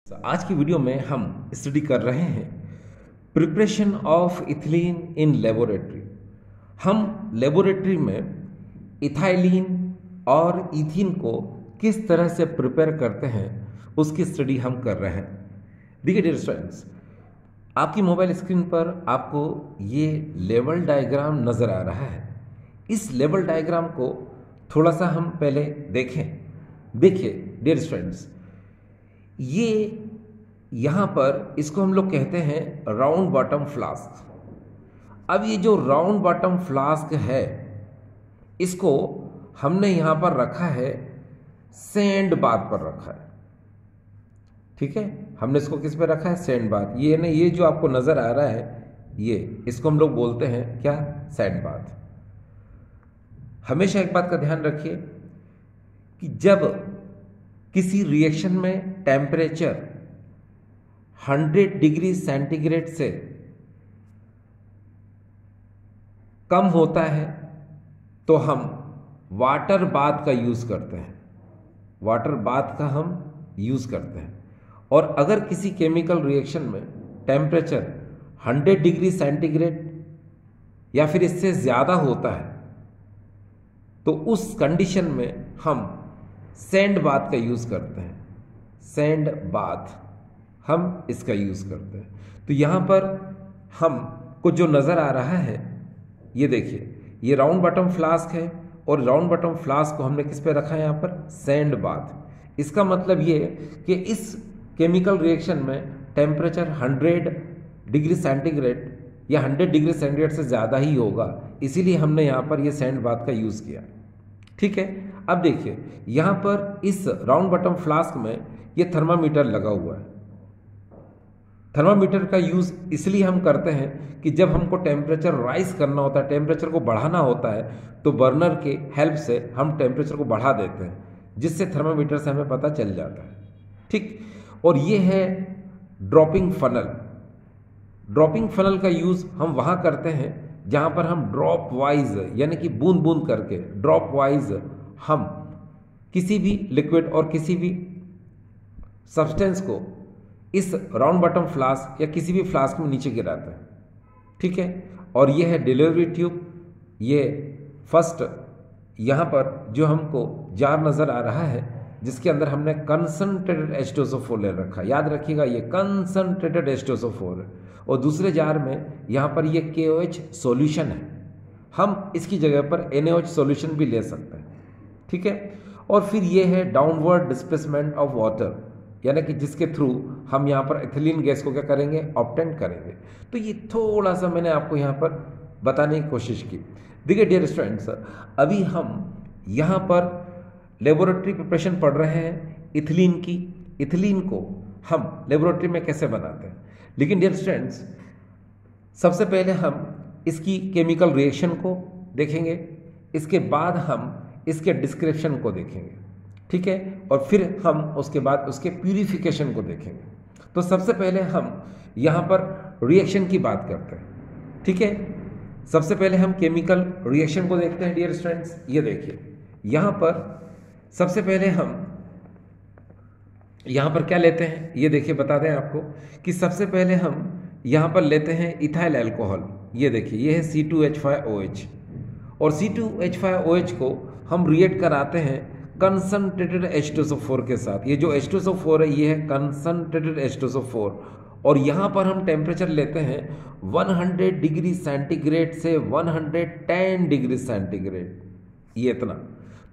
आज की वीडियो में हम स्टडी कर रहे हैं preparation of ethylene in laboratory. हम लेबोरेटरी में इथाइलिन और इथीन को किस तरह से प्रिपेयर करते हैं उसकी स्टडी हम कर रहे हैं। देखिए डियर स्टूडेंट्स, आपकी मोबाइल स्क्रीन पर आपको ये लेवल डायग्राम नज़र आ रहा है। इस लेवल डायग्राम को थोड़ा सा हम पहले देखें। देखिए डियर स्टूडेंट्स, ये यहाँ पर इसको हम लोग कहते हैं राउंड बॉटम फ्लास्क। अब ये जो राउंड बॉटम फ्लास्क है इसको हमने यहाँ पर रखा है सैंड बाथ पर रखा है। ठीक है, हमने इसको किस पे रखा है? Sand bath. ये ना, ये जो आपको नज़र आ रहा है ये, इसको हम लोग बोलते हैं क्या? Sand bath. हमेशा एक बात का ध्यान रखिए कि जब किसी रिएक्शन में टेम्परेचर 100 डिग्री सेंटीग्रेड से कम होता है तो हम वाटर बाथ का यूज़ करते हैं। वाटर बाथ का हम यूज़ करते हैं। और अगर किसी केमिकल रिएक्शन में टेम्परेचर 100 डिग्री सेंटीग्रेड या फिर इससे ज़्यादा होता है तो उस कंडीशन में हम सैंड बाथ का यूज़ करते हैं। सैंड बाथ हम इसका यूज़ करते हैं। तो यहाँ पर हमको जो नज़र आ रहा है ये देखिए, ये राउंड बॉटम फ्लास्क है और राउंड बॉटम फ्लास्क को हमने किस पे रखा है? यहाँ पर सैंड बाथ। इसका मतलब ये कि इस केमिकल रिएक्शन में टेम्परेचर 100 डिग्री सेंटीग्रेड या 100 डिग्री सेंटीग्रेड से ज़्यादा ही होगा, इसीलिए हमने यहाँ पर ये सैंड बाथ का यूज़ किया। ठीक है, अब देखिए यहाँ पर इस राउंड बॉटम फ्लास्क में ये थर्मामीटर लगा हुआ है। थर्मामीटर का यूज़ इसलिए हम करते हैं कि जब हमको टेम्परेचर राइज करना होता है, टेम्परेचर को बढ़ाना होता है, तो बर्नर के हेल्प से हम टेम्परेचर को बढ़ा देते हैं, जिससे थर्मामीटर से हमें पता चल जाता है। ठीक, और ये है ड्रॉपिंग फनल। ड्रॉपिंग फनल का यूज़ हम वहाँ करते हैं जहाँ पर हम ड्रॉप वाइज यानी कि बूंद बूंद करके ड्रॉप वाइज हम किसी भी लिक्विड और किसी भी सब्सटेंस को इस राउंड बॉटम फ्लास्क या किसी भी फ्लास्क में नीचे गिराते हैं। ठीक है, और ये है डिलीवरी ट्यूब। ये फर्स्ट यहाँ पर जो हमको जार नज़र आ रहा है जिसके अंदर हमने कंसंट्रेटेड H2SO4 ले रखा। याद रखिएगा ये कंसंट्रेटेड H2SO4 है। और दूसरे जार में यहाँ पर ये KOH सॉल्यूशन है। हम इसकी जगह पर NaOH सॉल्यूशन भी ले सकते हैं। ठीक है, और फिर ये है डाउनवर्ड डिस्प्लेसमेंट ऑफ वाटर, यानी कि जिसके थ्रू हम यहाँ पर एथिलीन गैस को क्या करेंगे? ऑब्टेन करेंगे। तो ये थोड़ा सा मैंने आपको यहाँ पर बताने की कोशिश की। देखिए डियर स्टूडेंट्स, अभी हम यहाँ पर लेबोरेटरी प्रिपरेशन पढ़ रहे हैं इथिलीन की। इथिलीन को हम लेबोरेटरी में कैसे बनाते हैं, लेकिन डियर स्टूडेंट्स सबसे पहले हम इसकी केमिकल रिएक्शन को देखेंगे, इसके बाद हम इसके डिस्क्रिप्शन को देखेंगे। ठीक है, और फिर हम उसके बाद उसके प्यूरिफिकेशन को देखेंगे। तो सबसे पहले हम यहाँ पर रिएक्शन की बात करते हैं। ठीक है, सबसे पहले हम केमिकल रिएक्शन को देखते हैं डियर स्टूडेंट्स। ये देखिए यहाँ पर सबसे पहले हम यहाँ पर क्या लेते हैं, ये देखिए बता दें आपको कि सबसे पहले हम यहाँ पर लेते हैं इथाइल अल्कोहल। ये देखिए ये है C2H5OH, और C2H5OH को हम रिएक्ट कराते हैं कंसंट्रेटेड H2SO4 के साथ। ये जो H2SO4 है ये है कंसंट्रेटेड H2SO4, और यहाँ पर हम टेम्परेचर लेते हैं 100 डिग्री सेंटीग्रेड से 110 डिग्री सेंटीग्रेड, ये इतना।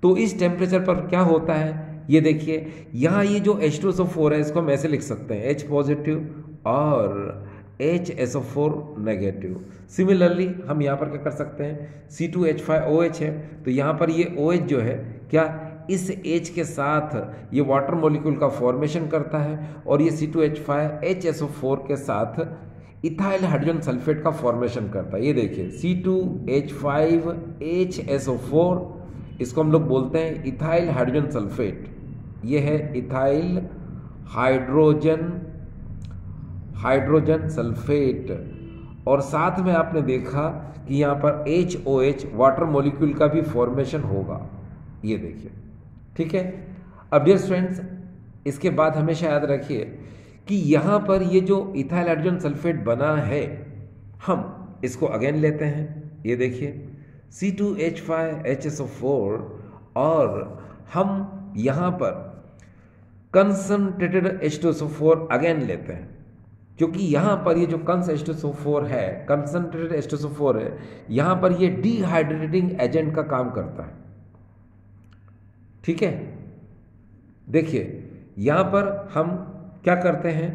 तो इस टेम्परेचर पर क्या होता है ये देखिए, यहाँ ये जो H2SO4 है इसको हम ऐसे लिख सकते हैं H पॉजिटिव और HSO4 नेगेटिव। सिमिलरली हम यहाँ पर क्या कर सकते हैं, C2H5OH है तो यहाँ पर ये OH जो है क्या इस H के साथ ये वाटर मॉलिक्यूल का फॉर्मेशन करता है, और ये C2H5HSO4 के साथ इथाइल हाइड्रोजन सल्फेट का फॉर्मेशन करता है। ये देखिए C2H5HSO4, इसको हम लोग बोलते हैं इथाइल हाइड्रोजन सल्फेट। ये है इथाइल हाइड्रोजन सल्फेट, और साथ में आपने देखा कि यहाँ पर HOH वाटर मॉलिक्यूल का भी फॉर्मेशन होगा। ये देखिए, ठीक है। अब डियर स्टूडेंट्स, इसके बाद हमेशा याद रखिए कि यहाँ पर ये जो इथाइल हाइड्रोजन सल्फेट बना है, हम इसको अगेन लेते हैं, ये देखिए C2H5HSO4, और हम यहाँ पर कंसंट्रेटेड H2SO4 अगेन लेते हैं, क्योंकि यहाँ पर ये जो कंस H2SO4 है, कंसंट्रेटेड H2SO4 है, यहाँ पर ये डिहाइड्रेटिंग एजेंट का काम करता है। ठीक है, देखिए यहाँ पर हम क्या करते हैं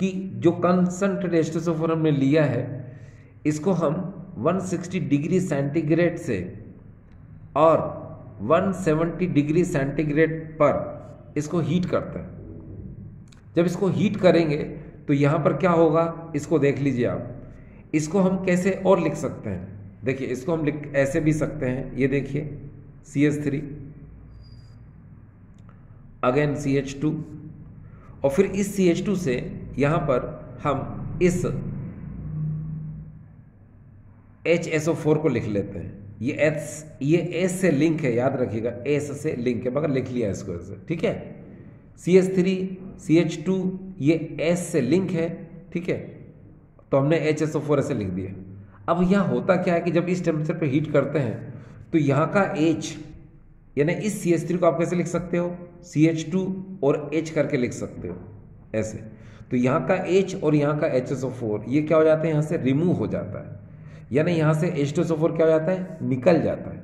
कि जो कंसंट्रेटेड H2SO4 हमने लिया है, इसको हम 160 डिग्री सेंटीग्रेड से और 170 डिग्री सेंटीग्रेड पर इसको हीट करते हैं। जब इसको हीट करेंगे तो यहाँ पर क्या होगा, इसको देख लीजिए आप। इसको हम कैसे और लिख सकते हैं, देखिए इसको हम ऐसे भी सकते हैं, ये देखिए CH3 अगेन CH2, और फिर इस CH2 से यहाँ पर हम इस HSO4 को लिख लेते हैं। ये S से लिंक है, याद रखिएगा S से लिंक है, मगर लिख लिया इसको ऐसे। ठीक है, CH3 CH2 ये S से लिंक है। ठीक है, तो हमने HSO4 ऐसे लिख दिया। अब यहाँ होता क्या है कि जब इस टेम्परेचर पे हीट करते हैं तो यहाँ का H, यानी इस CH3 को आप कैसे लिख सकते हो, CH2 और H करके लिख सकते हो ऐसे। तो यहाँ का H और यहाँ का HSO4 ये क्या हो जाते हैं, यहाँ से रिमूव हो जाता है, यानी यहाँ से H2SO4 क्या हो जाता है, निकल जाता है।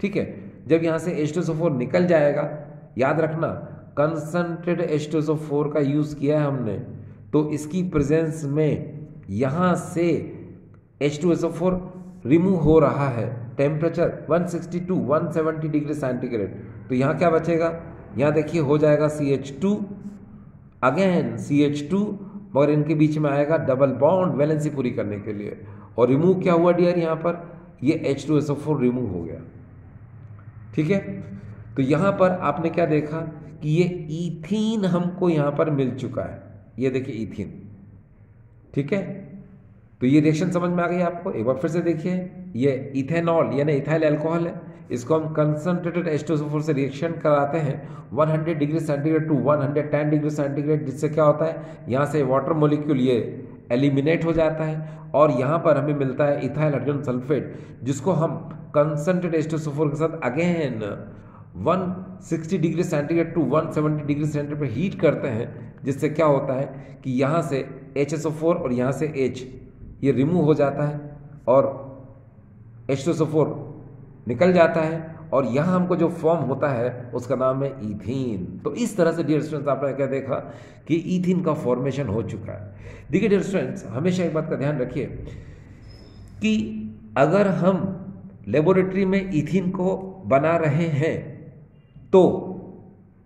ठीक है, जब यहाँ से H2SO4 निकल जाएगा, याद रखना कंसंट्रेटेड H2SO4 का यूज़ किया है हमने, तो इसकी प्रेजेंस में यहाँ से H2SO4 रिमूव हो रहा है, टेम्परेचर 160 to 170 डिग्री सेंटीग्रेड। तो यहाँ क्या बचेगा, यहाँ देखिए हो जाएगा CH2 अगेन CH2, मगर इनके बीच में आएगा डबल बॉन्ड वैलेंसी पूरी करने के लिए, और रिमूव क्या हुआ डियर, यहाँ पर ये H2SO4 रिमूव हो गया। ठीक है, तो यहाँ पर आपने क्या देखा कि ये ईथीन हमको यहाँ पर मिल चुका है, ये देखिए ईथीन। ठीक है, तो ये रिएक्शन समझ में आ गई आपको। एक बार फिर से देखिए, ये इथेनॉल यानी इथाइल अल्कोहल है, इसको हम कंसंट्रेटेड H2SO4 से रिएक्शन कराते हैं 100 degree centigrade to 110 degree centigrade, जिससे क्या होता है, यहाँ से वाटर मॉलिक्यूल ये एलिमिनेट हो जाता है, और यहाँ पर हमें मिलता है इथाइल हाइड्रोजन सल्फेट, जिसको हम कंसंट्रेटेड H2SO4 के साथ again 160 degree centigrade to 170 degree centigrade पर हीट करते हैं, जिससे क्या होता है कि यहाँ से HSO4 और यहाँ से H ये रिमूव हो जाता है और H2SO4 निकल जाता है, और यहाँ हमको जो फॉर्म होता है उसका नाम है ईथीन। तो इस तरह से डियर स्टूडेंट्स आपने क्या देखा कि ईथीन का फॉर्मेशन हो चुका है। देखिए डियर स्टूडेंट्स, हमेशा एक बात का ध्यान रखिए कि अगर हम लेबोरेटरी में ईथीन को बना रहे हैं तो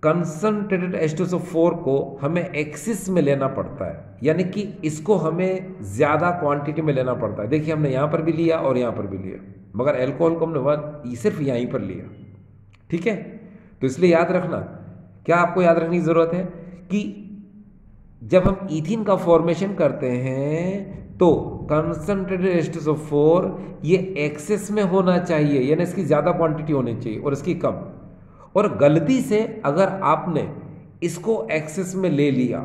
कंसंट्रेटेड H2SO4 को हमें एक्सिस में लेना पड़ता है, यानी कि इसको हमें ज़्यादा क्वांटिटी में लेना पड़ता है। देखिए हमने यहाँ पर भी लिया और यहाँ पर भी लिया, मगर अल्कोहल को हमने सिर्फ यहीं पर लिया। ठीक है, तो इसलिए याद रखना, क्या आपको याद रखने की ज़रूरत है कि जब हम ईथीन का फॉर्मेशन करते हैं तो कंसंट्रेटेड H2SO4 ये एक्सेस में होना चाहिए, यानी इसकी ज़्यादा क्वांटिटी होनी चाहिए और इसकी कम। और गलती से अगर आपने इसको एक्सेस में ले लिया,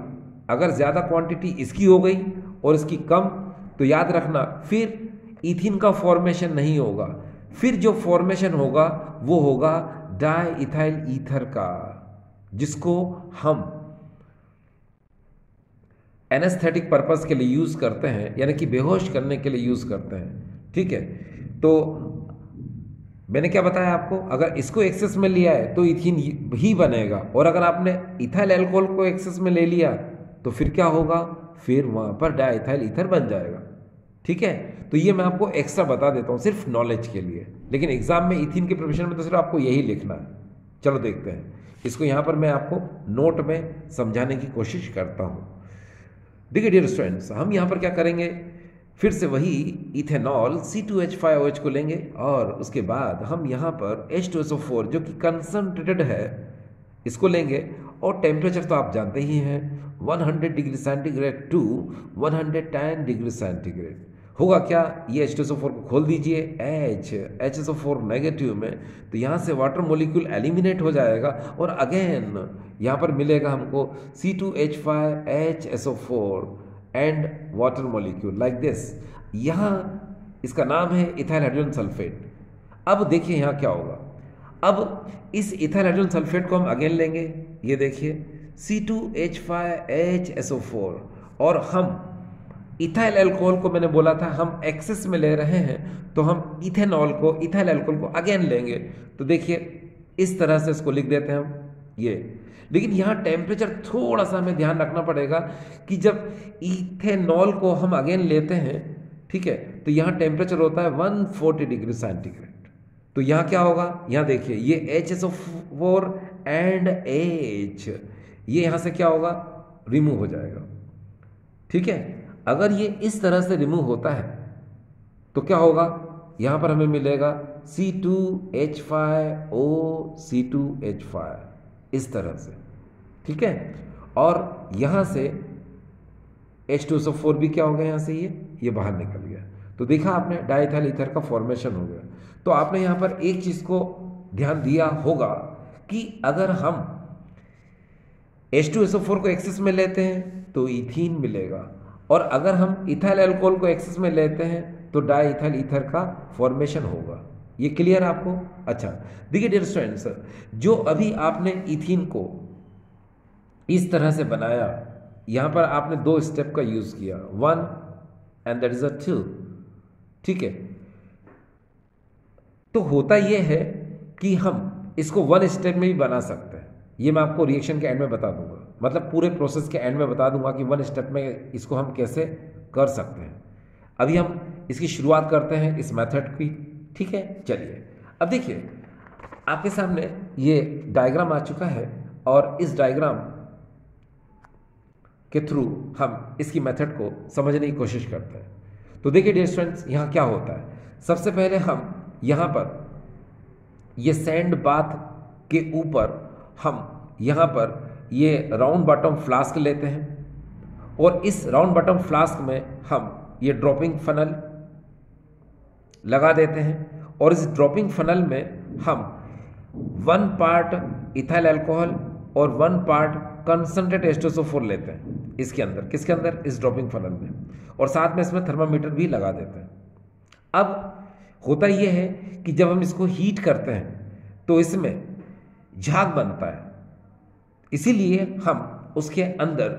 अगर ज़्यादा क्वांटिटी इसकी हो गई और इसकी कम, तो याद रखना फिर ईथीन का फॉर्मेशन नहीं होगा, फिर जो फॉर्मेशन होगा वो होगा डाई इथाइल ईथर का, जिसको हम एनेस्थेटिक पर्पस के लिए यूज़ करते हैं, यानी कि बेहोश करने के लिए यूज़ करते हैं। ठीक है, तो मैंने क्या बताया आपको, अगर इसको एक्सेस में लिया है तो इथीन ही बनेगा, और अगर आपने इथाइल अल्कोहल को एक्सेस में ले लिया तो फिर क्या होगा, फिर वहाँ पर डाइथाइल ईथर बन जाएगा। ठीक है, तो ये मैं आपको एक्स्ट्रा बता देता हूँ सिर्फ नॉलेज के लिए, लेकिन एग्जाम में ईथीन के प्रिपरेशन में तो सिर्फ आपको यही लिखना है। चलो देखते हैं इसको, यहाँ पर मैं आपको नोट में समझाने की कोशिश करता हूँ। देखिए डियर स्टूडेंट्स, हम यहाँ पर क्या करेंगे, फिर से वही इथेनॉल C2H5OH को लेंगे, और उसके बाद हम यहाँ पर H2SO4 जो कि कंसंट्रेटेड है इसको लेंगे, और टेम्परेचर तो आप जानते ही हैं 100 degree centigrade to 110 degree centigrade. होगा क्या, ये H2SO4 को खोल दीजिए, HSO4 नेगेटिव में, तो यहाँ से वाटर मॉलिक्यूल एलिमिनेट हो जाएगा और अगेन यहाँ पर मिलेगा हमको C2H5HSO4 and water molecule like this. यहाँ इसका नाम है इथाइल हाइड्रोजन सल्फेट। अब देखिए यहाँ क्या होगा, अब इस इथाइल हाइड्रोजन सल्फेट को हम अगेन लेंगे, ये देखिए C2H5HSO4, और हम इथाइल अल्कोहल को मैंने बोला था हम एक्सेस में ले रहे हैं, तो हम इथेनॉल को, इथाइल अल्कोहल को अगेन लेंगे। तो देखिए इस तरह से इसको लिख देते हैं हम ये। लेकिन यहाँ टेम्परेचर थोड़ा सा हमें ध्यान रखना पड़ेगा कि जब इथेनॉल को हम अगेन लेते हैं, ठीक है, तो यहाँ टेम्परेचर होता है 140 डिग्री सेंटीग्रेड। तो यहाँ क्या होगा, यहाँ देखिए ये HSO4 एंड H, ये यहाँ से क्या होगा, रिमूव हो जाएगा। ठीक है, अगर ये इस तरह से रिमूव होता है तो क्या होगा, यहाँ पर हमें मिलेगा C2H5O C2H5 इस तरह से, ठीक है, और यहाँ से H2SO4 भी क्या हो गया, यहाँ से ये बाहर निकल गया। तो देखा आपने डाइथाइल ईथर का फॉर्मेशन हो गया। तो आपने यहाँ पर एक चीज़ को ध्यान दिया होगा कि अगर हम H2SO4 को एक्सेस में लेते हैं तो इथीन मिलेगा, और अगर हम इथाइल अल्कोहल को एक्सेस में लेते हैं तो डाइथाइल ईथर का फॉर्मेशन होगा। ये क्लियर आपको? अच्छा, देखिए डियर स्टूडेंट्स, जो अभी आपने इथीन को इस तरह से बनाया, यहाँ पर आपने 2 स्टेप का यूज किया, 1 एंड दैट इज अ 2, ठीक है। तो होता यह है कि हम इसको 1 स्टेप में भी बना सकते हैं। ये मैं आपको रिएक्शन के एंड में बता दूंगा, मतलब पूरे प्रोसेस के एंड में बता दूंगा कि 1 स्टेप में इसको हम कैसे कर सकते हैं। अभी हम इसकी शुरुआत करते हैं इस मेथड की, ठीक है। चलिए अब देखिए आपके सामने ये डायग्राम आ चुका है, और इस डायग्राम के थ्रू हम इसकी मेथड को समझने की कोशिश करते हैं। तो देखिए डियर स्टूडेंट्स, यहाँ क्या होता है, सबसे पहले हम यहाँ पर ये सैंड बाथ के ऊपर हम यहाँ पर ये राउंड बॉटम फ्लास्क लेते हैं, और इस राउंड बॉटम फ्लास्क में हम ये ड्रॉपिंग फनल लगा देते हैं, और इस ड्रॉपिंग फनल में हम 1 पार्ट इथाइल अल्कोहल और 1 पार्ट कंसंट्रेट H2SO4 लेते हैं इसके अंदर। किसके अंदर? इस ड्रॉपिंग फनल में, और साथ में इसमें थर्मामीटर भी लगा देते हैं। अब होता यह है कि जब हम इसको हीट करते हैं तो इसमें झाग बनता है, इसीलिए हम उसके अंदर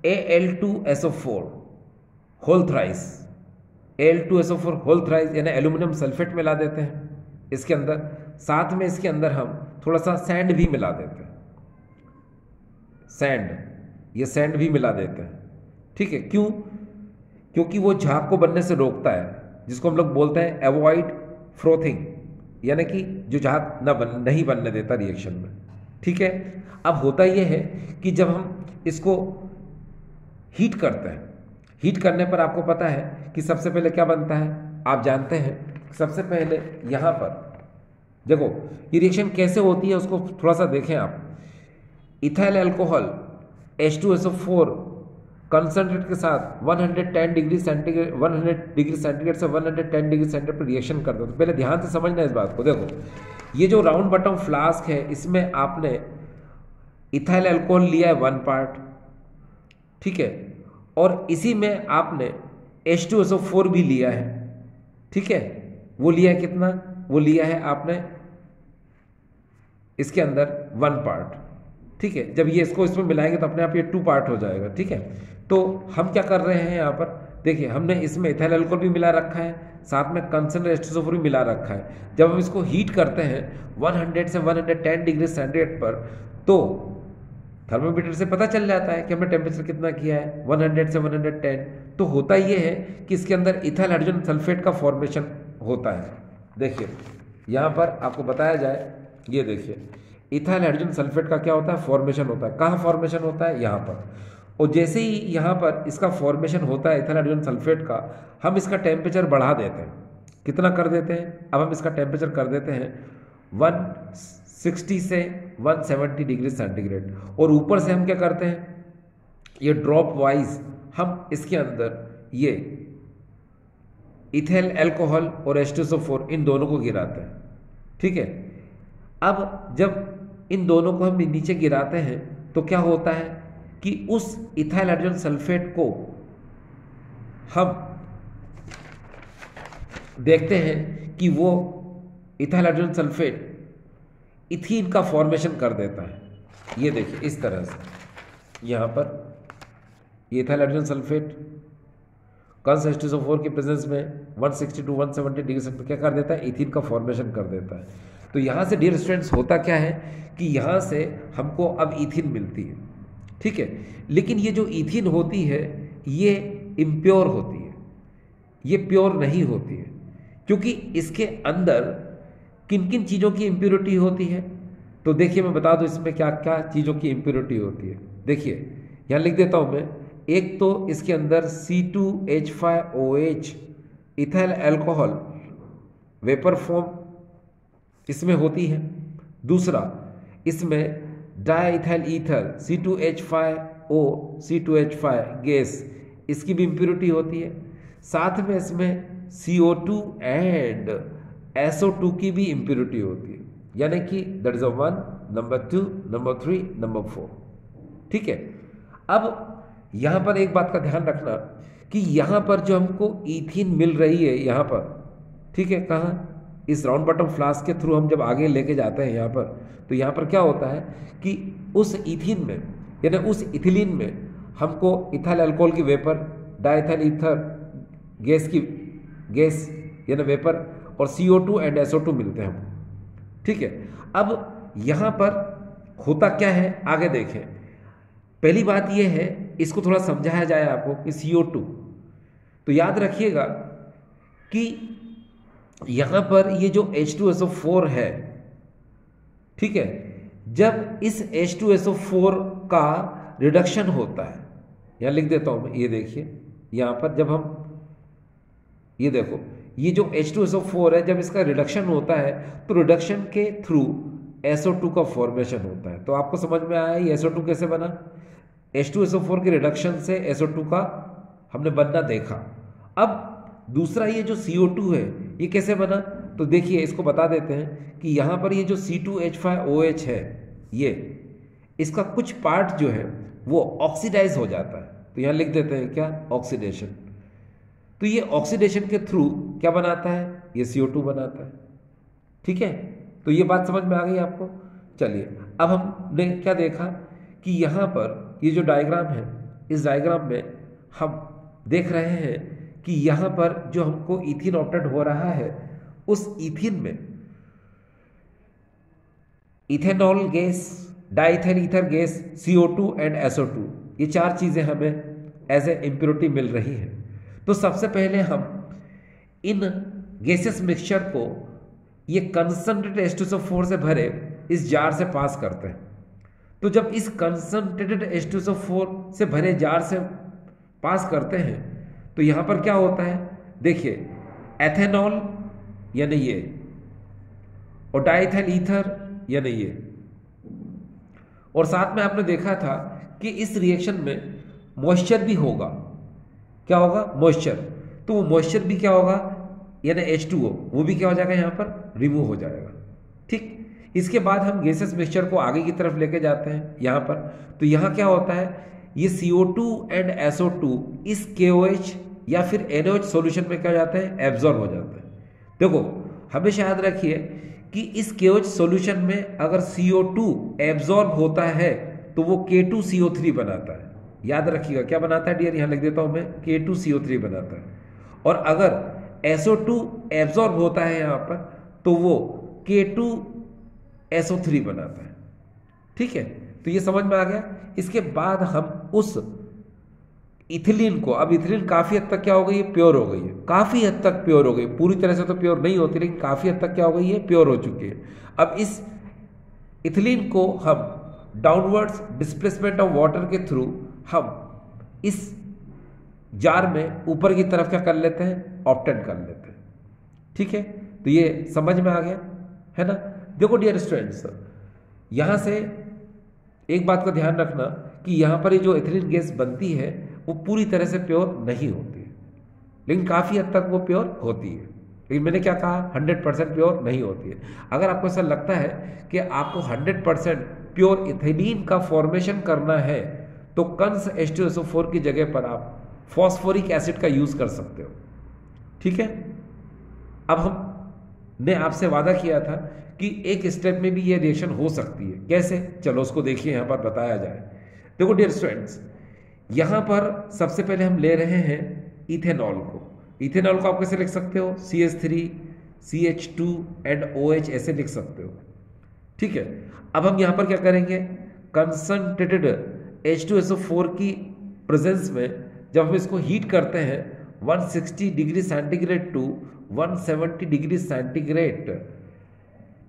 Al2SO4 whole thrice, Al2SO4 whole thrice यानी एल्यूमिनियम सल्फेट मिला देते हैं इसके अंदर। साथ में इसके अंदर हम थोड़ा सा सैंड भी मिला देते हैं, सैंड, ये सैंड भी मिला देते हैं, ठीक है। क्यों? क्योंकि वो झाग को बनने से रोकता है, जिसको हम लोग बोलते हैं अवॉइड फ्रोथिंग, यानी कि जो झाग नहीं बनने देता रिएक्शन में, ठीक है। अब होता यह है कि जब हम इसको हीट करते हैं, हीट करने पर आपको पता है कि सबसे पहले क्या बनता है, आप जानते हैं। सबसे पहले यहाँ पर देखो ये रिएक्शन कैसे होती है, उसको थोड़ा सा देखें आप। इथाइल अल्कोहल H2SO4 कंसंट्रेट के साथ 110 डिग्री सेंटीग्रेड, 100 डिग्री सेंटीग्रेड से 110 डिग्री सेंटीग्रेड पर रिएक्शन करता है। तो पहले ध्यान से समझना इस बात को। देखो ये जो राउंड बॉटम फ्लास्क है, इसमें आपने इथाइल अल्कोहल लिया है 1 पार्ट, ठीक है, और इसी में आपने H2SO4 भी लिया है, ठीक है। वो लिया है कितना? वो लिया है आपने इसके अंदर 1 पार्ट, ठीक है। जब ये इसको इसमें मिलाएंगे तो अपने आप ये 2 पार्ट हो जाएगा, ठीक है। तो हम क्या कर रहे हैं यहाँ पर, देखिए हमने इसमें इथाइल अल्कोहल भी मिला रखा है, साथ में कंसंट्रेट H2SO4 भी मिला रखा है। जब हम इसको हीट करते हैं 100 से 110 डिग्री सेंटीग्रेड पर, तो थर्मोमीटर से पता चल जाता है कि हमने टेम्परेचर कितना किया है, 100 से 110। तो होता ये है कि इसके अंदर इथाइल हाइड्रोजन सल्फेट का फॉर्मेशन होता है। देखिए यहाँ पर आपको बताया जाए, ये देखिए इथाइल हाइड्रोजन सल्फेट का क्या होता है, फॉर्मेशन होता है। कहाँ फॉर्मेशन होता है? यहाँ पर। और जैसे ही यहाँ पर इसका फॉर्मेशन होता है इथाइल हाइड्रोजन सल्फेट का, हम इसका टेम्परेचर बढ़ा देते हैं। कितना कर देते हैं? अब हम इसका टेम्परेचर कर देते हैं 160 से 170 डिग्री सेंटीग्रेड, और ऊपर से हम क्या करते हैं, ये ड्रॉप वाइज हम इसके अंदर ये इथेल अल्कोहल और H2SO4 इन दोनों को गिराते हैं। ठीक है, अब जब इन दोनों को हम नीचे गिराते हैं तो क्या होता है कि उस इथाइल हाइड्रोजन सल्फेट को हम देखते हैं कि वो इथाइल हाइड्रोजन सल्फेट इथीन का फॉर्मेशन कर देता है। ये देखिए इस तरह से यहाँ पर ये इथाइल हाइड्रोजन सल्फेट कौन सा H2SO4 के प्रेजेंस में 160 to 170 डिग्री सेंटीग्रेड क्या कर देता है, इथीन का फॉर्मेशन कर देता है। तो यहाँ से डियर स्टूडेंट्स होता क्या है कि यहाँ से हमको अब इथीन मिलती है। ठीक है, लेकिन ये जो इथीन होती है ये इम्प्योर होती है, ये प्योर नहीं होती है, क्योंकि इसके अंदर किन किन चीज़ों की इम्प्योरिटी होती है। तो देखिए मैं बता दूं इसमें क्या क्या चीज़ों की इम्प्योरिटी होती है। देखिए यहाँ लिख देता हूँ मैं, एक तो इसके अंदर C2H5OH ethyl alcohol vapour form इसमें होती है। दूसरा इसमें diethyl ether C2H5O C2H5 gas इसकी भी इम्प्योरिटी होती है। साथ में इसमें CO2 एंड SO2 की भी इम्प्योरिटी होती है, यानी कि that is 1 number 2 number 3 number 4। ठीक है, अब यहाँ पर एक बात का ध्यान रखना कि यहाँ पर जो हमको इथीन मिल रही है यहाँ पर, ठीक है, कहाँ, इस राउंड बॉटम फ्लास्क के थ्रू हम जब आगे लेके जाते हैं यहाँ पर, तो यहाँ पर क्या होता है कि उस इथीन में यानी उस इथिलीन में हमको इथाइल अल्कोहल की वेपर, डाइइथाइल ईथर गैस यानी वेपर और CO2 एंड SO2 मिलते हैं हमको। ठीक है, अब यहाँ पर होता क्या है आगे देखें। पहली बात यह है, इसको थोड़ा समझाया जाए आपको कि CO2, तो याद रखिएगा कि यहाँ पर ये जो H2SO4 है, ठीक है, जब इस H2SO4 का रिडक्शन होता है, यहाँ लिख देता हूँ मैं, ये देखिए यहाँ पर जब हम ये देखो ये जो H2SO4 है जब इसका रिडक्शन होता है तो रिडक्शन के थ्रू SO2 का फॉर्मेशन होता है। तो आपको समझ में आया ये SO2 कैसे बना, H2SO4 के रिडक्शन से SO2 का हमने बनना देखा। अब दूसरा ये जो CO2 है ये कैसे बना, तो देखिए इसको बता देते हैं कि यहाँ पर ये जो C2H5OH है ये इसका कुछ पार्ट जो है वो ऑक्सीडाइज हो जाता है। तो यहाँ लिख देते हैं क्या, ऑक्सीडेशन। तो ये ऑक्सीडेशन के थ्रू क्या बनाता है, ये CO2 बनाता है। ठीक है, तो ये बात समझ में आ गई आपको। चलिए अब हमने क्या देखा कि यहाँ पर ये जो डायग्राम है, इस डायग्राम में हम देख रहे हैं कि यहाँ पर जो हमको इथीन ऑप्टेड हो रहा है उस इथीन में ethanol gas, diethyl ether gas, CO2 and SO2 ये चार चीज़ें हमें एज ए इम्प्योरिटी मिल रही हैं। तो सबसे पहले हम इन गैसेस मिक्सचर को ये कंसंट्रेटेड H2SO4 से भरे इस जार से पास करते हैं। तो जब इस कंसंट्रेटेड H2SO4 से भरे जार से पास करते हैं तो यहाँ पर क्या होता है, देखिए एथेनॉल यानी ये और डाइइथाइल ईथर यानी ये, और साथ में आपने देखा था कि इस रिएक्शन में मॉइस्चर भी होगा। क्या होगा, मॉइस्चर। तो वो मॉइस्चर भी क्या होगा यानी H2O वो भी क्या हो जाएगा, यहाँ पर रिमूव हो जाएगा। ठीक, इसके बाद हम गैसेस मिक्सचर को आगे की तरफ लेके जाते हैं यहाँ पर। तो यहाँ क्या होता है, ये CO2 एंड SO2 इस KOH या फिर NOH सॉल्यूशन में क्या हो जाते हैं, एब्जॉर्ब हो जाते हैं। देखो हमेशा याद रखिए कि इस KOH सॉल्यूशन में अगर CO2 एब्जॉर्ब होता है तो वो K2CO3 बनाता है। याद रखिएगा क्या बनाता है डियर, यहाँ लिख देता हूँ मैं, K2CO3 बनाता है। और अगर SO2 एब्जॉर्ब होता है यहाँ पर तो वो K2SO3 बनाता है। ठीक है, तो ये समझ में आ गया। इसके बाद हम उस इथिलीन को, अब इथिलीन काफ़ी हद तक क्या हो गई है, प्योर हो गई है, काफ़ी हद तक प्योर हो गई, पूरी तरह से तो प्योर नहीं होती लेकिन काफ़ी हद तक क्या हो गई है, प्योर हो चुकी है। अब इस इथिलीन को हम डाउनवर्ड्स डिस्प्लेसमेंट ऑफ वाटर के थ्रू हम इस जार में ऊपर की तरफ क्या कर लेते हैं, ऑप्टेन कर लेते हैं। ठीक है, तो ये समझ में आ गया है ना। देखो डियर स्टूडेंट्स, यहाँ से एक बात का ध्यान रखना कि यहाँ पर ये जो एथिलीन गैस बनती है वो पूरी तरह से प्योर नहीं होती है। लेकिन काफ़ी हद तक वो प्योर होती है। लेकिन मैंने क्या कहा, 100% प्योर नहीं होती है। अगर आपको ऐसा लगता है कि आपको 100% प्योर इथिलीन का फॉर्मेशन करना है तो कंस H2SO4 की जगह पर आप फॉस्फोरिक एसिड का यूज़ कर सकते हो। ठीक है, अब हमने आपसे वादा किया था कि एक स्टेप में भी ये रिएक्शन हो सकती है। कैसे, चलो उसको देखिए, यहाँ पर बताया जाए। देखो डियर स्टूडेंट्स, यहाँ पर सबसे पहले हम ले रहे हैं इथेनॉल को। इथेनॉल को आप कैसे लिख सकते हो, CH3 CH2 एंड OH ऐसे लिख सकते हो। ठीक है, अब हम यहाँ पर क्या करेंगे, कंसंट्रेटेड H2SO4 की प्रेजेंस में जब हम इसको हीट करते हैं 160 degree centigrade to 170 degree centigrade,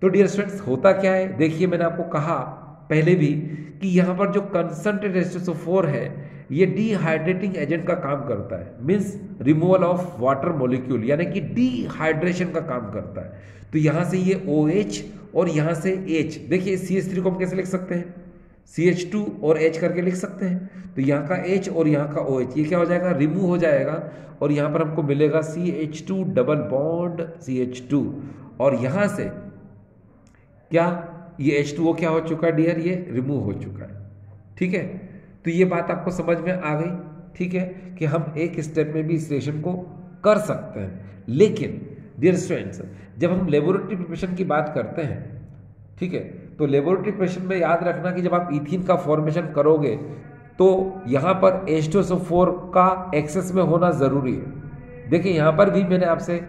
तो डियर स्टूडेंट्स होता क्या है, देखिए मैंने आपको कहा पहले भी कि यहाँ पर जो कंसंट्रेटेड H2SO4 है ये डिहाइड्रेटिंग एजेंट का काम करता है, means removal of water molecule, यानी कि डिहाइड्रेशन का काम करता है। तो यहाँ से ये OH और यहाँ से H, देखिए CH3 को हम कैसे लिख सकते हैं, CH2 और H करके लिख सकते हैं। तो यहाँ का H और यहाँ का OH ये क्या हो जाएगा, रिमूव हो जाएगा, और यहाँ पर हमको मिलेगा CH2 डबल बॉन्ड CH2, और यहाँ से क्या, ये H2O क्या हो चुका है डियर, ये रिमूव हो चुका है। ठीक है, तो ये बात आपको समझ में आ गई। ठीक है, कि हम एक स्टेप में भी इस रिएक्शन को कर सकते हैं। लेकिन डियर स्टूडेंट्स, जब हम लेबोरेटरी प्रिपरेशन की बात करते हैं, ठीक है, तो लेबोरेटरी प्रिपरेशन में याद रखना कि जब आप इथीन का फॉर्मेशन करोगे तो यहाँ पर H2SO4 का एक्सेस में होना ज़रूरी है। देखिए यहाँ पर भी मैंने आपसे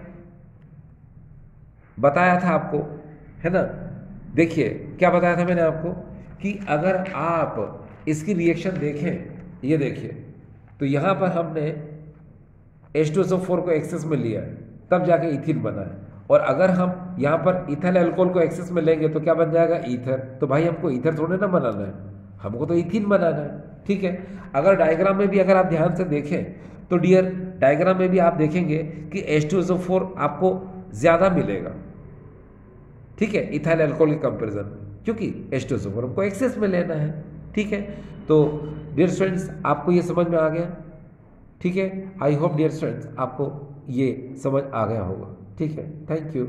बताया था आपको, है ना, देखिए क्या बताया था मैंने आपको कि अगर आप इसकी रिएक्शन देखें, ये देखिए, तो यहाँ पर हमने H2SO4 को एक्सेस में लिया है, तब जाके इथिन बना है। और अगर हम यहाँ पर इथाइल अल्कोहल को एक्सेस में लेंगे तो क्या बन जाएगा, ईथर। तो भाई हमको ईथर थोड़े ना बनाना है, हमको तो इथिन बनाना है। ठीक है, अगर डायग्राम में भी अगर आप ध्यान से देखें तो डियर डायग्राम में भी आप देखेंगे कि H2SO4 आपको ज़्यादा मिलेगा, ठीक है, इथाइल अल्कोहल के कंपेरिजन में, क्योंकि H2SO4 हमको एक्सेस में लेना है। ठीक है, तो डियर स्टूडेंट्स आपको ये समझ में आ गया। ठीक है, आई होप डियर स्टूडेंट्स आपको ये समझ आ गया होगा। ठीक है, थैंक यू।